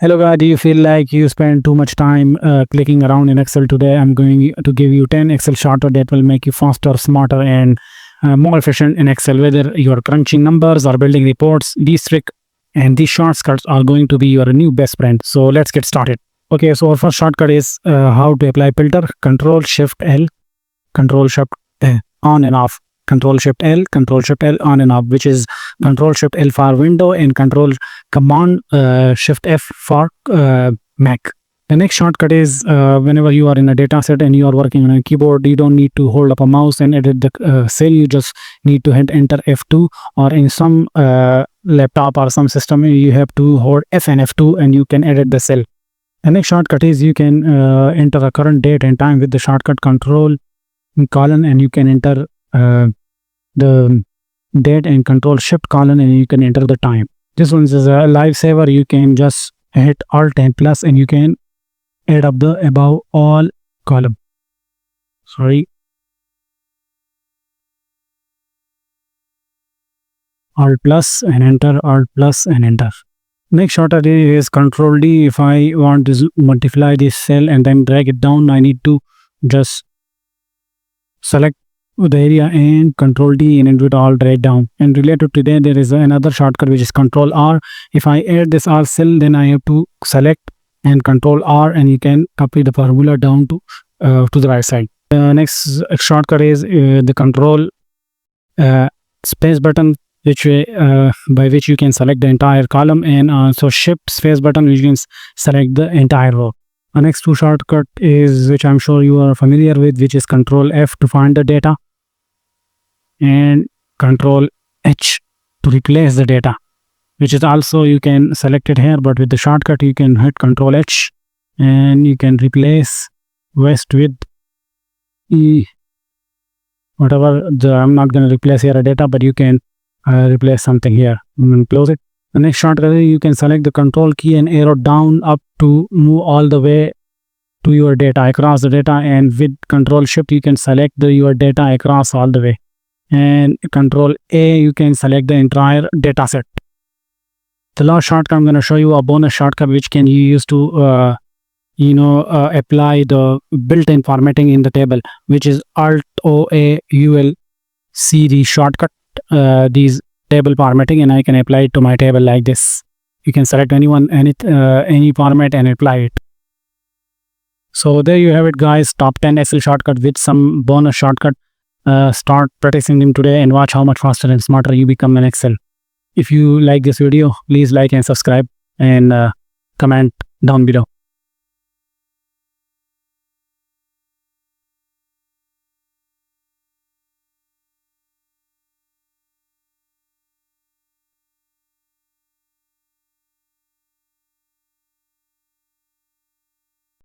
Hello guys, do you feel like you spend too much time clicking around in Excel today? I'm going to give you 10 Excel shortcuts that will make you faster, smarter, and more efficient in Excel. Whether you're crunching numbers or building reports, these tricks and these shortcuts are going to be your new best friend. So let's get started. Okay, so our first shortcut is how to apply filter. Ctrl Shift L, Ctrl Shift on and off. Ctrl Shift L, Ctrl Shift L on and off, which is Ctrl Shift L for window and Control Command Shift F for Mac. The next shortcut is whenever you are in a data set and you are working on a keyboard, you don't need to hold up a mouse and edit the cell. You just need to hit Enter F2, or in some laptop or some system, you have to hold F and F2 and you can edit the cell. The next shortcut is you can enter a current date and time with the shortcut Control colon, and you can enter the date and Control Shift colon, and you can enter the time. This one is a lifesaver. You can just hit Alt and plus and you can add up the above all column. Alt plus and enter, Alt plus and enter. Next shortcut is Control D. If I want to multiply this cell and then drag it down, I need to just select the area and Control D and do it all drag down. And related to that, there is another shortcut which is Control R. If I add this R cell, then I have to select and Control R, and you can copy the formula down to the right side. The next shortcut is the Control space button, which by which you can select the entire column, and also Shift space button, which you can select the entire row. The next two shortcut is, which I'm sure you are familiar with, which is Control F to find the data and Control H to replace the data, which is also you can select it here, but with the shortcut you can hit Control H and you can replace West with E, whatever. I'm not going to replace here a data, but you can replace something here. I'm going to close it. The next shortcut is you can select the Control key and arrow down up to move all the way to your data, across the data, and with Control Shift you can select your data across all the way, and Control A you can select the entire data set. The last shortcut, I'm going to show you a bonus shortcut which can you use to apply the built-in formatting in the table, which is Alt O A U L C D shortcut. These table formatting, and I can apply it to my table like this. You can select any format and apply it. So there you have it, guys. Top 10 Excel shortcut with some bonus shortcut. Start practicing them today and watch how much faster and smarter you become in Excel. If you like this video, please like and subscribe and comment down below.